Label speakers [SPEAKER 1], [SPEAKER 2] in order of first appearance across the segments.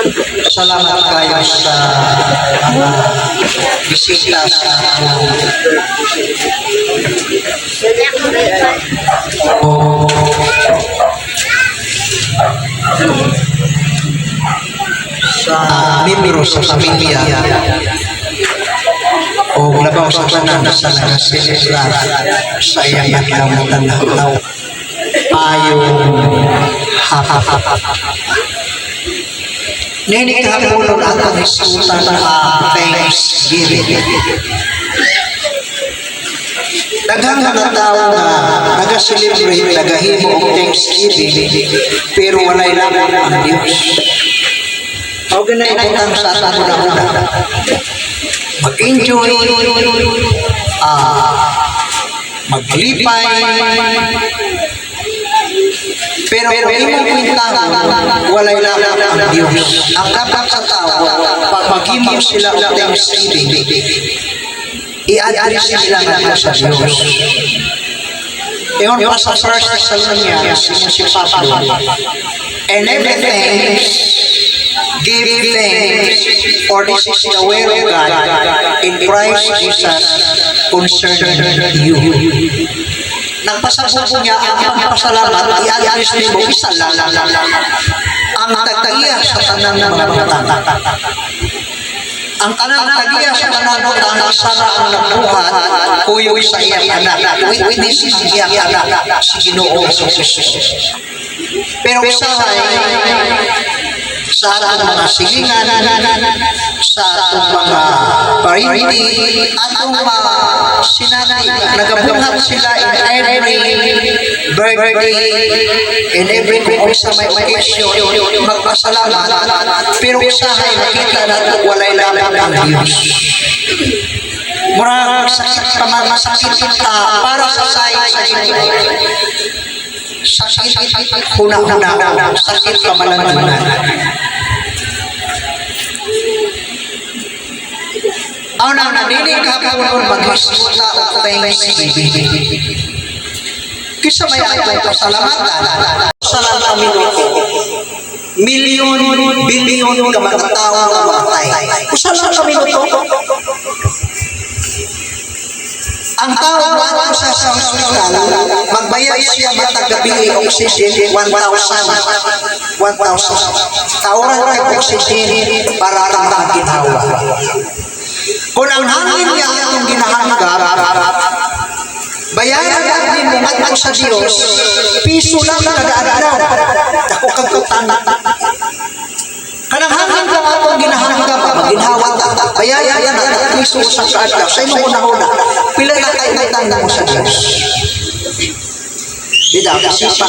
[SPEAKER 1] Salamat kayo sa bisita sa membro sa pamilya o labaw sa tanan sa nagasilibra sa iyang naglamutan na tao ayong hapa. Nini kahapon ang atong isutan ang Thanksgiving. Daghang mga tao na naga-celebrate, nagahimo ang Thanksgiving, pero walay lamang ang Diyos. O ganay itang sa ato na una. Mag-enjoy, maglipay, pero kung imong kwintahan, walay lamang ang Diyos. Ang dapat sa tao, pag maghimo sila ang Thanksgiving, i-address nila nga sa Diyos. Iyon pa sa 1 Thessalonians, si Pablo, and everything, give thanks, for this is the will of God in Christ Jesus concerning you. Nagpasabot niya ang pagpasalamat, i-address ni mo isa lang ang tagtagiya sa tanang mga bata. Ang tanang tagiya sa tanang bata sana ang nagbuhat kuyog sa iyang anak. Witness ang iyang anak si Ginoong Jesus. Pero usahay sa atong mga silingan, sa atong mga parindi, atong mga sinanay, nagabuhat sila in every birthday, in every kung sa may occasion, magpasalamat. Pero usahay, makita natin walay lamang ang Diyos. Murag sakit ka masakit para sa sayo sa Diyos. Sakit huna-huna, sakit kamalanganan. Ang naninig kapon mag-isula o Thanksgiving. Kisa may atong pasalamatan, salamat minuto. Milyon, bilyon ka mga tao na matay. Salamat minuto. Ang tao bago sa hospital, magbayad siya matag gabi oxygen 1,000. Tauran ka oxygen para kang makaginawa. Kung ang hangin niya itong ginahanggap, bayaran natin mo matag sa Diyos, piso lang kada-adlaw. Dako kang kutana. Kanang hangin ka itong ginahanggap, maginhawat ka, bayaran natin piso sa adlaw. Sa imo una-una, pila na tayo nagtanda mo sa Diyos. Bida, sipa.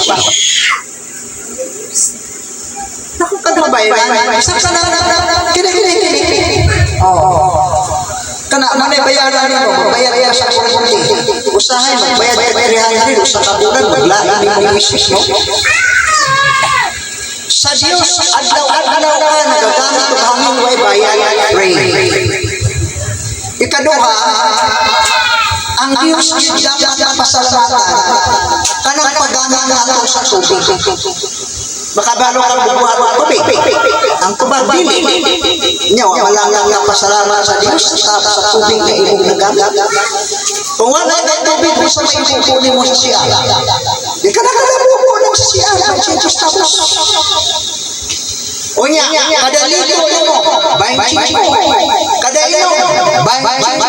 [SPEAKER 1] Naku ka na bayaran, isang ka na, kini. Kana manay bayaran mo, magbayad ka sa kuryente. Usahay, magbayad ka 300 sa kabulan, maglaan ni mong misis mo. Sa Diyos, adlaw-adlaw ka, nagagamit o hangin way bayad, pray. Ikaduha, ang Diyos dapat na pasalamatan, kanang paggamit nato sa tubig. Makabalo ka bubuhat ng tubig. Ang tubag dili. Nyaw, malangang na pasalamat sa Diyos sa tubig na imong nagamit. Kung wala ka tubig, gusto may ipupunin mo sa siya. Di ka nakalabupunin sa siya. Diyos tapos. O niya, kada lito mo, 25. Kada ilong, 25.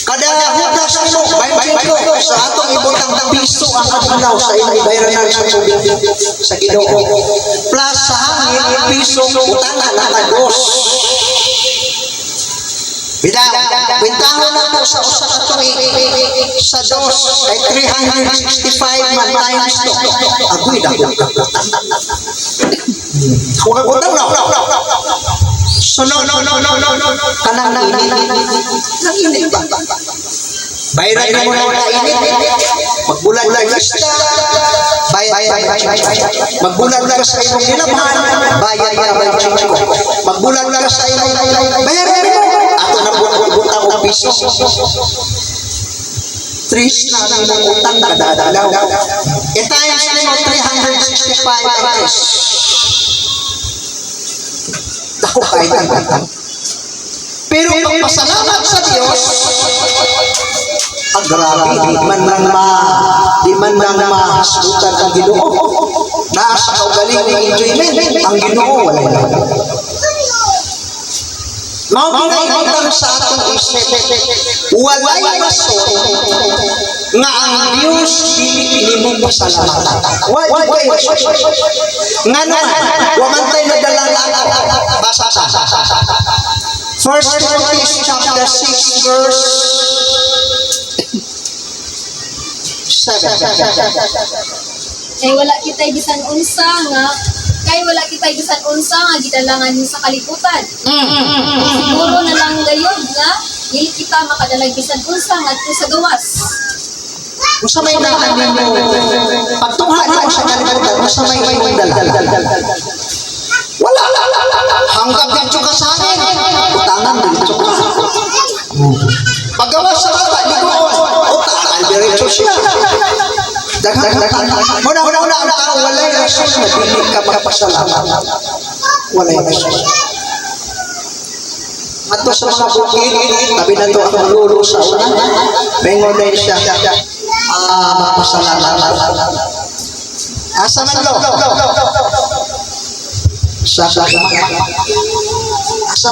[SPEAKER 1] Kada hudas mo, 25 sa atong ibutang piso ang adlaw sa ilang bayaran sa tubig sa Ginoo. Plus sa hangin, piso utangan na kados. Bitaw, bintahon na po sa usa ka tuig sa dos kay 365 man times to. Agoy dako. Kung utang na. So no. Kanang nanginit ba? Bayaran mo na init. Magbulan ka sa bayad. Magbulan ka sa imong ginabahan, bayad ka. Magbulan ka sa imong bayaran mo. Ato na butang og piso. Tris na ng utang kada adlaw. Itayo sa 365 pesos. Ako kahit ang pero pagpasalamat sa Diyos, grabe, di man lang mahasutan ang Ginoo. Nasa kaugaling ng enjoyment, ang Ginoo wala na. Mauginay sa atong isip, walay rason nga ang Diyos dili mo pasalamatan. Why rason? Nga naman, wamantay na dalang basa. First Timothy chapter 6 verse 7.
[SPEAKER 2] Kay wala kitay bisan unsa nga gidalangan niyo sa kalibutan. Siguro na lang gayon nga dili kita makadalag bisan unsa ngadto sa gawas.
[SPEAKER 1] Usa may dala ninyo pagtungha mo sa kalibutan, usa may dala. Wala. Hanggang dito ka sa akin. Utangan dito ka. Paggawa sa bata, di ko utangan diretso siya. Una, walay rason na dili ka magpasalamat. Walay rason. Ato sa mga bukid, tabi na to ang maluro sa una. Bengon na siya. Magpasalamat. Asa man lo? Sa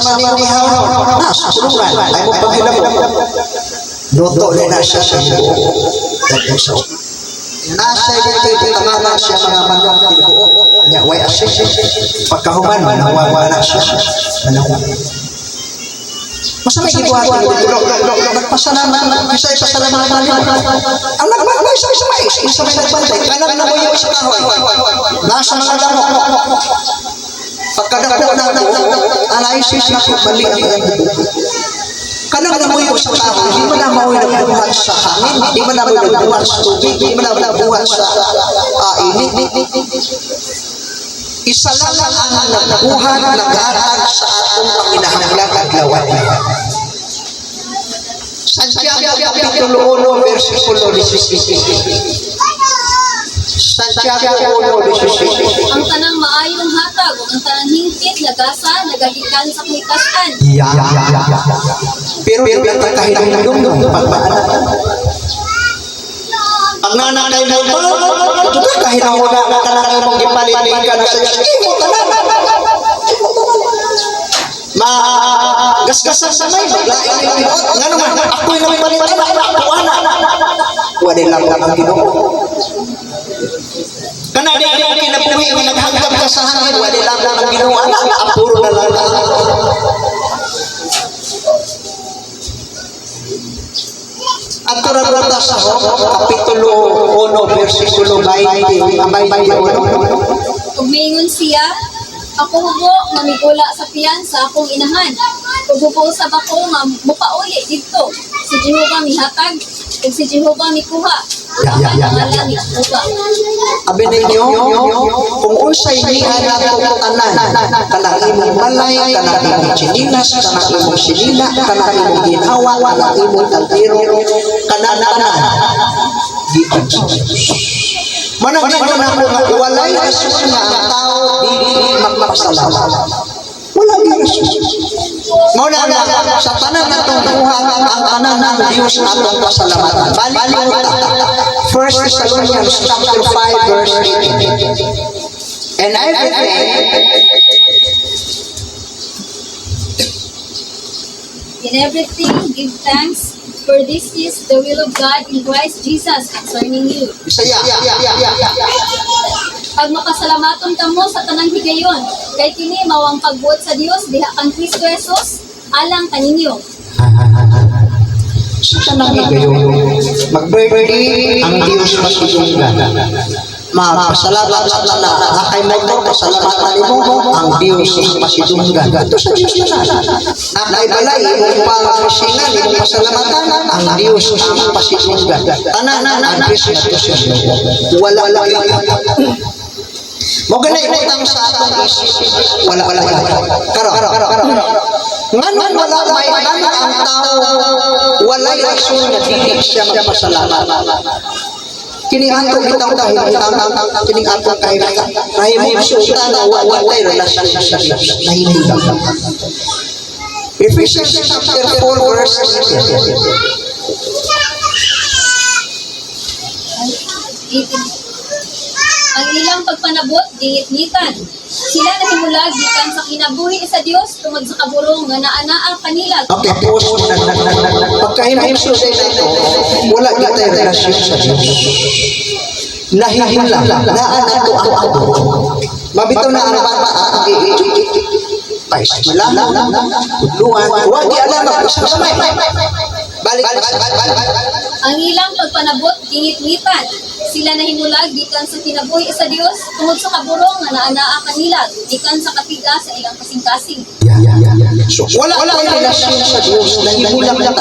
[SPEAKER 1] man ni Haron, sa kulungan, ay mo panghilabot. Luto na siya sa buo. Nasa ito tamaman siya mga manong kinubuo. Nya, way asik. Pagkahuman, manawawa na siya. Masa may gibuhat ng dulog. Nagpasalamat, isa pasalamat namin. Ang nagbantay sa isa may nagbantay. Kanang na mo yung sa kahoy. Nasa mga damo. Pagkadako na analysis na mali ang kanang na mo yung sa kahoy. Di mo na mawin nagbuhat sa hangin. Di mo na mawin nagbuhat sa tubig. Di mo na nagbuhat sa init. Isa lang ang nagbuhat nag-aarag sa atong panginahanglan at lawat. Santiago Kapitulo 1, versikulo 17. Santiago 1:17.
[SPEAKER 2] Ang tanang maayong hatag ug ang tanang hingpit nagasa nagagikan sa kalikasan.
[SPEAKER 1] Pero nagkakahinahindom pagpaanan. Ang nanay mo ba? Ito ka kahinauna na kanang mong gipalit ka na sa Diyos. Imo tanan. Gasgasan sa may baglain. Nga naman, ako'y nang palitan na kuwana. Wala lang ang Ginoo. Kana di ako kinabuhi nga naghanggap ka sa hangin, wala lang ang Ginoo. Apuro na lang. At turabata sa Kapitulo 1, versikulo 20.
[SPEAKER 2] Ug miingon siya, ako hubo nga migula sa piyan sa akong inahan. Ug hubo-usab ako nga mupauli didto. Si Jehova mihatag ug si Jehova mikuha. Pangalan ni Jehova.
[SPEAKER 1] Abi ninyo, kung unsay niya nato tanan, kanang imong balay, kanang imong chinilas, kanang imong sinila, kanang imong ginawa, kanang imong altiro, kanang gikan sa Diyos. Manang ako nga walay rason nga ang tao dili magpasalamat. Wala gyud rason. Mao na sa tanan natong buhat ang tanan ng Dios atong pasalamatan. Balik ta. 1 Thessalonians chapter 5 verse 18. And
[SPEAKER 2] In everything give thanks, for this is the will of God in Christ Jesus concerning you.
[SPEAKER 1] Isaya.
[SPEAKER 2] Pag makasalamaton kamo sa tanang higayon, kay kini mawang pagbuot sa Dios diha kang Kristo Jesus alang kaninyo.
[SPEAKER 1] Sa tanang higayon, mag-birthday ang Dios masidunggan. Magpasalamat sa tanan, akay motor, pasalamatan mo ang Dios masidunggan. Ito sa Dios na nakaibalay, imong pangasinan, imong pasalamatan, ang Dios ang pasidunggan. Tanan ang Dios na ito siya. Wala. Mo ganay utang sa atong isip. Wala. Karo. Ngan wala may ang tao, wala rason na dili siya magpasalamat. Kini ato bitaw kini ato kahit suta na walay relasyon sa Diyos. Nahihilang. Ephesians chapter 4 verse
[SPEAKER 2] 18. Ang ilang pagpanabot, dingit-ngitan. Sila nahimulag gikan sa kinabuhi sa Dios tungod sa kaburong nga naanaa kanila.
[SPEAKER 1] Okay, pause mo na. Pagkahimhimso sa ito, wala kita yung relasyon sa Diyos. Nahihilang, naanato ang ato. Mabito na ang bata, pais malam, luhan, huwag alam, magpasamay. Balik.
[SPEAKER 2] Ang ilang pagpanabot, dingit-ngitan. Sila nahimulag gikan sa kinabuhi sa Dios tungod sa kaburong nga naanaa kanila gikan sa katiga sa ilang kasing-kasing.
[SPEAKER 1] So, wala tayong relasyon sa Diyos. Nahihilang na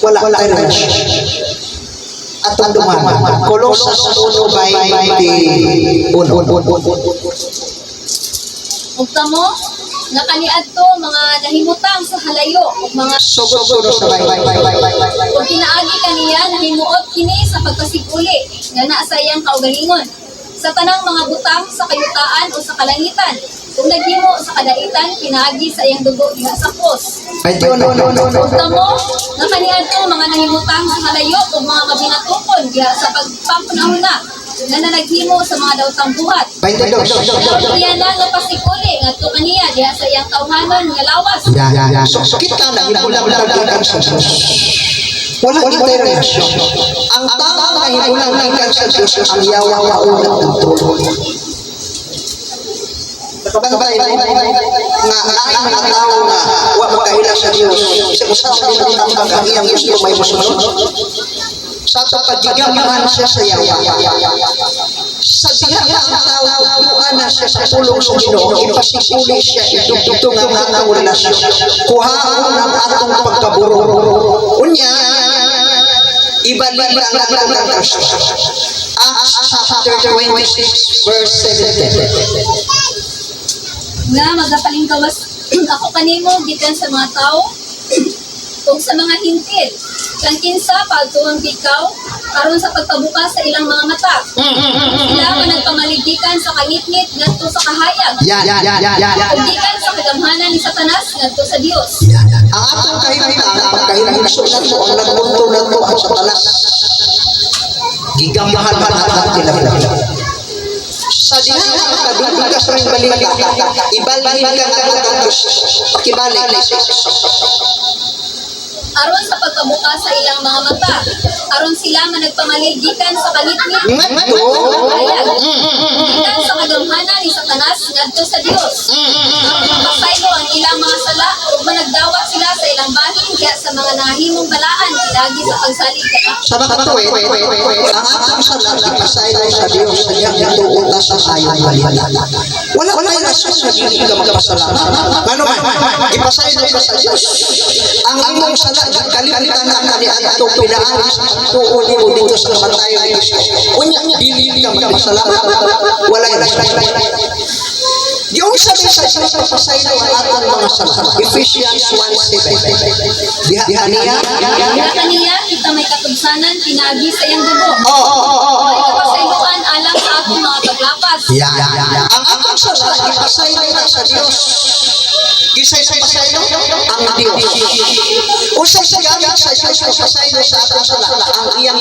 [SPEAKER 1] wala tayong relasyon. At ang dumaman, Colossus 1:21.
[SPEAKER 2] Ug kamo nga kaniadto mga nahimutang sa halayo ug mga
[SPEAKER 1] Sugod-sugod sa Bible.
[SPEAKER 2] ug pinaagi kaniya nahimuot kini sa pagpasiguli nga naa sa iyang kaugalingon sa tanang mga butang sa kayutaan o sa kalangitan kung naghimo sa kadaitan pinaagi sa iyang dugo diha sa cross. Ug kamo nga kaniadto mga nahimutang sa halayo ug mga kabinatukon diha sa pagpampunahuna nga naghimo sa mga daotang buhat. Iya na nga pasikuli nga to kaniya diha sa iyang tawhanon nga lawas.
[SPEAKER 1] So, kita na himulang sa Diyos. Wala tayong relasyon. Ang tamang na himulang sa Diyos ang yawang maunang ng tulong. Nakabantay nga lain mga tao na huwag magkahila sa Diyos. Kasi usawa din ang tambang iyang gusto may musunod. Sa pagigamahan siya sa yawa. Sa diha ang tao, kuhaan na siya sa pulong sa Ginoo, ipasikuli siya, idugtong ang atong relasyon. Kuhaan ang atong pagkaburo. Unya, ibalik ang atong relasyon. Acts chapter 26 verse 17.
[SPEAKER 2] Nga magapalingkawas ako kanimo gikan sa mga tao ug sa mga hintil kang kinsa pagtuon ikaw aron sa pagpabukas sa ilang mga mata. Sila man nagpamaligdikan sa kangitngit ngadto sa kahayag. Ug gikan sa kagamhanan ni Satanas ngadto sa Dios.
[SPEAKER 1] Ang atong kahimtang, pagkahimso na ito, ang nagbunto na ito ang Satanas. Gigamahan man ang tinapilapil. Sa diha ang kadudugas ng balita, ibalhin ka ng atong Diyos. Pakibalik na siya.
[SPEAKER 2] Aron sa pagpabukas sa ilang mga mata, aron sila man nagpamaligdikan sa kangitngit
[SPEAKER 1] Ngadto?
[SPEAKER 2] kahayag. Gikan sa kagamhanan ni Satanas ngadto sa Dios. Pasaylo ang ilang mga sala ug managdawat sila sa ilang bahin kaya sa mga nahimong balaan pinagi sa pagsalig ka.
[SPEAKER 1] Sa mga tuwid, ang atong salat ipasaylo sa Diyos sa iyang gituutas sa ayong balita. Wala yung rason na dili ka magpasalamat. Ano man, ipasaylo ka sa Diyos. Ang imong salat kalimutan na kani atong pinaalis tuon nimo dito sa kamatayon ni Kristo. Unya dili ka magpasalamat. Wala yung rason. Yung sabi sa pasaylo ang atong mga salat. Ephesians 1:7. Diha kaniya.
[SPEAKER 2] Kaya kaniya kita may katugsanan pinagi sa iyang dugo. May kapasayloan alang sa atong mga paglapas.
[SPEAKER 1] Ang atong salat ipasaylo na sa Dios. Kisay sa pasaylo ang Dios. Usa sa gamit sa Dios sa pasaylo sa atong salat ang iyang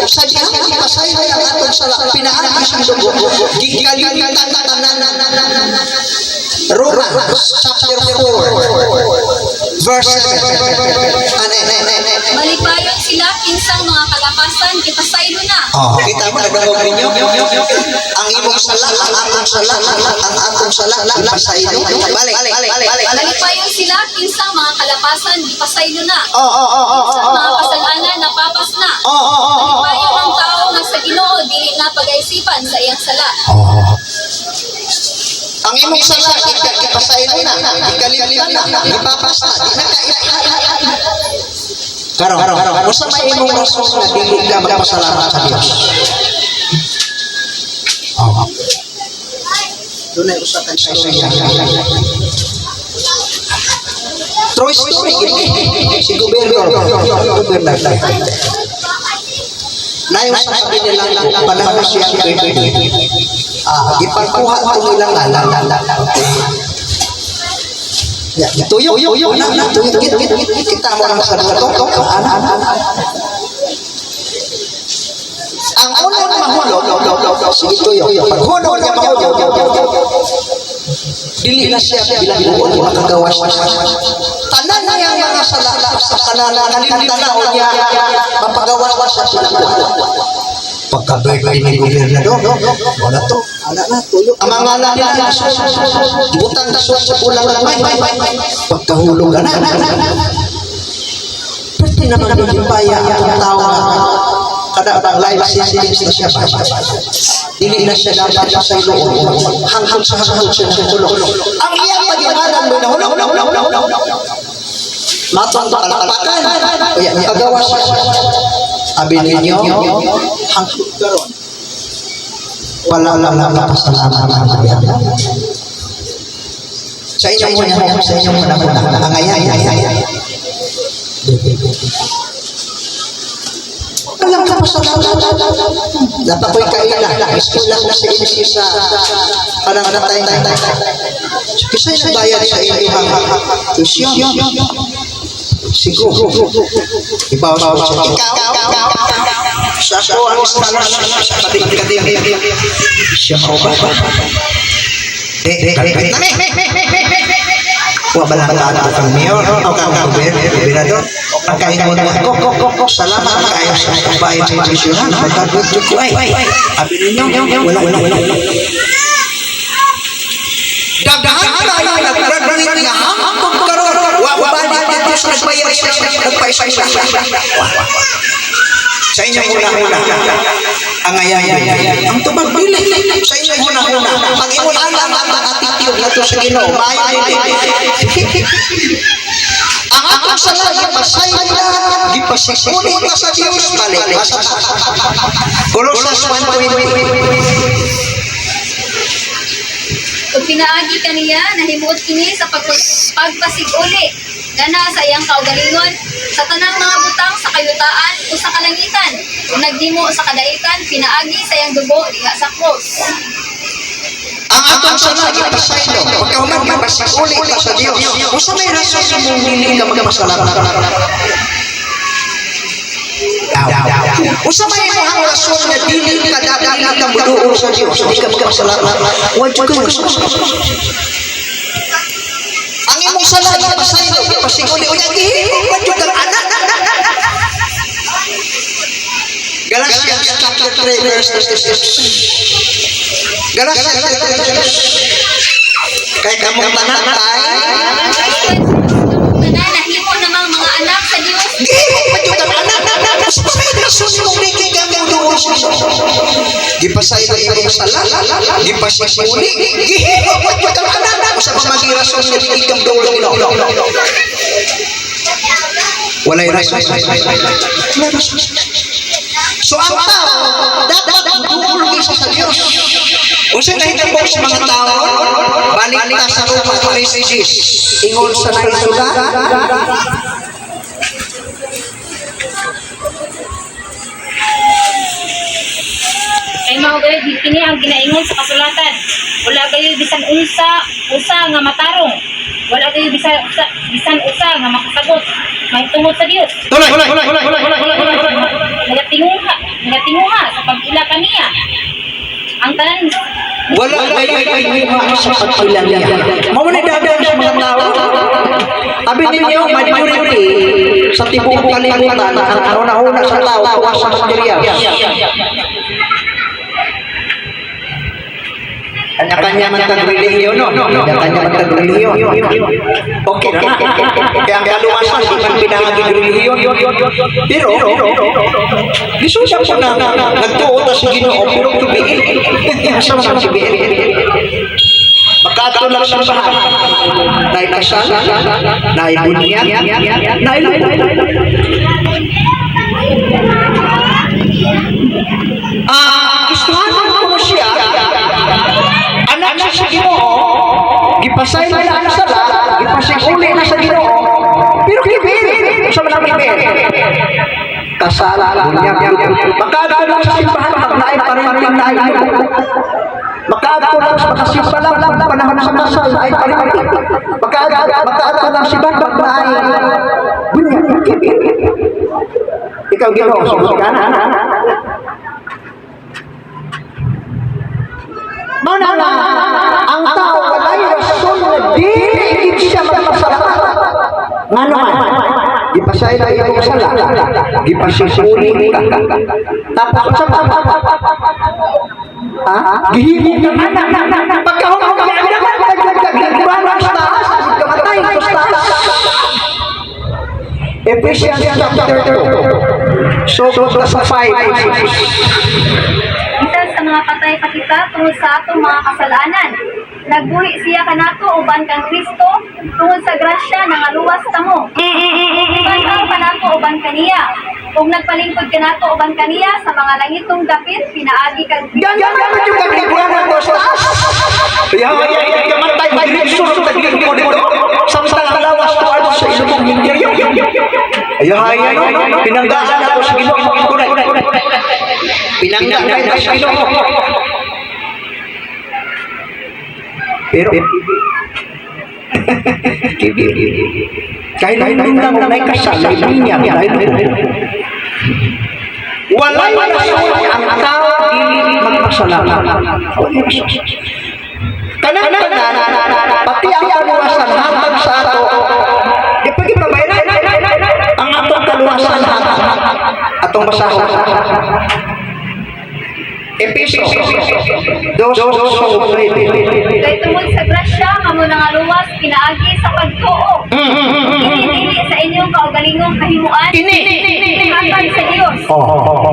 [SPEAKER 1] sa diha ipasaylo ang atong salat pinaagi sa dugo. Gikalimutan na tanan. Romans chapter 4 verse 7.
[SPEAKER 2] Malipayon sila kinsang mga kalapasan ipasaylo na.
[SPEAKER 1] Kita mo nagdawag ninyo ang imong salat ang atong salat ipasaylo. Balik.
[SPEAKER 2] Malipayon sila kinsang mga kalapasan ipasaylo na. Mga kasalanan napapas na. Malipayon ang tao nga sa Ginoo dili na pag-aisipan sa iyang sala.
[SPEAKER 1] Ang imong salat ipasaylo na, ikalimutan na, ipapas na, di na Karon, usa may imong rason na dili ka magpasalamat sa Dios. Dunay usa ka sa iya. True story. Si Gobernador. Nayon sa sabi nilang panahon siya ipagkuha ito nilang tuyo kita mo lang sa to ang unang mahulog sige tuyo paghulog niya mahulog dili na siya bilang buo makagawas tanan na yung mga sala sa kanana tanaw niya mapagawas sa sila pagka-birthday ni Gobernador wala to na tuyo ang mga nalala butang sa bulang lamay pagkahulog na pwede naman nilipaya ang tao kada bang live sensitive siya dili na siya dapat sa loob hanggang sa siya ng tulog ang iyang pag-iwanan mo na hulog matong palakpakan kaya pagawa siya abi ninyo hanggang karon wala lang pasalamat ang biya sa inyo muna ang ayan alam ka pasalamat dapat ko'y kaila eskwela ko sa inyo sa panangatay kasi nagbayad sa inyong tuition siguro ibawas ko sa ikaw sa ako ang scholarship sa kating siya mauba wala ba lang ang mayor o kang gobernador ang kaingon mo salamat kayo sa bayad sa tuition pagkabot ko ay abi ninyo wala dagdagan tayo nagradangin nga hanggang karon wa balik dito sa nagbayad siya nagpaisa sa inyo una ang ayayan ang tumagbili sa inyo una pag ingon alam ang attitude na to sa Ginoo maayo ang atong sala gipasaylo gipasikuli na sa Dios balik Colossus 1:20
[SPEAKER 2] Ug pinaagi kaniya nahimuot kini sa pagpasiguli gana sa iyang kaugalingon sa tanang mga butang sa kayutaan o sa kalangitan ug nagdimo sa kadaikan pinaagi sa iyang dugo diha sa cross.
[SPEAKER 1] Ang atong sala gipasaylo pagkahuman gipasikuli na sa Dios usa may rason sa mong dili ka magpasalamat usa may imong rason nga dili ka dapat ka muduol sa Dios di ka magpasalamat wa jud ka ang imong sala gipasaylo gipasikuli unya gihimo wa jud kang anak Galatians chapter 3 verse 36 Galatians chapter 3 kay kamong tanan ay
[SPEAKER 2] nahimo namang mga anak sa Dios
[SPEAKER 1] gihimo wa jud kang anak gipasaylo imong sala gipasikuli gihimo wa jud kang anak usa pa magirason nga dili ka duol walay rason so ang tao dapat magpupulong sa Diyos unsa nahitabo sa mga tao balik na sa Roma 3:6 ingon sa naisuda
[SPEAKER 3] ay mao gayud kini ang ginaingon sa kasulatan wala kayo bisan usa nga matarong wala kayo bisan usa nga makasagot mahitungod sa Dios nagatinguha sa pag-ila kaniya ang tanan
[SPEAKER 1] wala sa pagpila niya mao ni dagan sa mga tao abi ninyo majority sa tibuok kalibutan ang una sa tao tuwa sa material kanya-kanya man tag-relihiyon, no? Kanya-kanya man tag-relihiyon. Okay. Kaya ang kaluwasan, di man pinahaging relihiyon. Pero, lisusan po na nagtuot na si Ginoo, pero tubiin. Sama-sama si Bihin. Magkatulak sa bahan. Naay kasal, naay bunyan, naay lupa. Gustuhan mo siya, anak sa Ginoo, gipasay na ang sala, gipasikuli na sa Ginoo, naman ang ibig. Kasala, bunyag. Makadto lang sa simbahan, magnaay parinting na ay. Makadto lang sa makasimba lang, panahon sa kasal ay parinting. Makadto lang sa simbahan, magnaay bunyag. Ikaw Ginoo, sumunod ka na. Manana, ang tao walay rason na di siya magpasalamat. Nga naman, ipasay na iyong sala, ipasisuli ka. Tapos sa papa, gihigit ka na. Pagkahong ka naman, nagkagiguranan sa taas, kamatay sa taas. Ephesians chapter 2, so sa 5.
[SPEAKER 2] Bisan sa mga patay pa kita tungod sa atong mga kasalanan. Nagbuhi siya kanato uban kang Kristo tungod sa grasya nga luwas kamo. Ibanaw kanato uban kaniya. Kung nagpalingkod kanato uban kaniya sa mga langitong dapit pinaagi kag
[SPEAKER 1] Yan yung kagiguranan ko sa taas. Kaya kamatay, mag-reaction sa tagiging dito. Samtang lawas to ano sa ilong interior. Ayaw, pinanggaan ako sa Ginoo. Pinanggaan ako sa Ginoo. Pero, kahit lang may kasal, niya, walay rason ang tao dili magpasalamat. Kanan-kanan, pati ang kaluwasan hatag sa ato. Ipag-ipabayan ang atong kaluwasan hatag. Atong basahon. Episos 2:9.
[SPEAKER 2] Kay tungod sa grasya kamo nga luwas pinaagi sa pagtuo. Dili sa inyong kaugalingong kahimuan. Hatag sa Dios.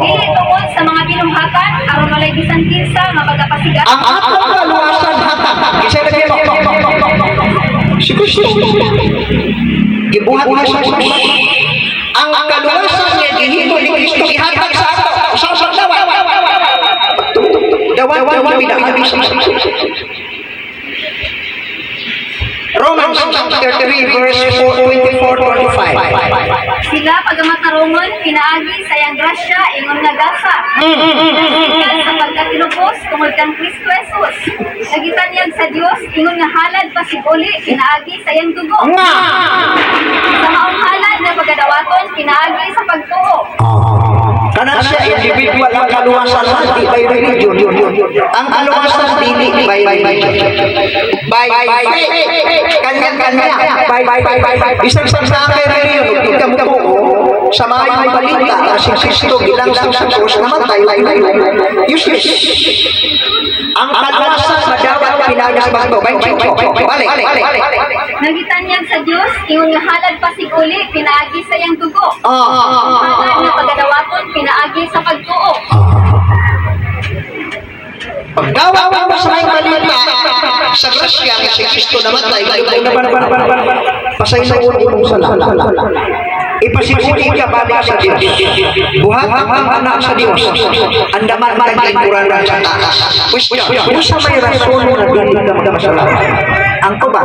[SPEAKER 2] Dili tungod sa mga binunghakan aron walay bisan kinsa nga pagapasigat.
[SPEAKER 1] Ang atong kaluwasan hatag. Isa lagi mo. Si Kristo. Gibuhat niya sa Kristo. Ang kaluwasan niya ginhimo ni Kristo ihatag sa ato. Sa dawa. Dawan Romans chapter 3 verse 24-25.
[SPEAKER 2] Sila pagamatarungon pinaagi sa iyang grasya ingon nga gasa. Nagitan sa pagkatinubos tungod kang Kristo Jesus. Nagitanyag sa Dios ingon nga halad pasiguli pinaagi sa iyang dugo. Sa maong halad nga pagadawaton pinaagi sa pagtuo.
[SPEAKER 1] Kanan siya individual ang kaluwasan di by religion. Ang kaluwasan dili by religion. By kanya-kanya. Isang sa religion, ikamutuo sa mga balita na si Kristo bilang sa Diyos namatay. Yes. Ang kaluwasan madawat pinagas bagto. Balik.
[SPEAKER 2] Nagitanyag sa Dios ingon nga halad pasiguli pinaagi sa iyang dugo. Halad nga pagadawaton pinaagi sa pagtuo.
[SPEAKER 1] Pagdawa mo sa mga balita sa grasya nga si Kristo namatay, pasayloon imong sala. Ipasiguri ka balik sa Diyos. Buhat ang anak sa Diyos. Andaman man ang ikuranan sa taas. Kung sa may rason na dili ka magpasalamat, ang tuba.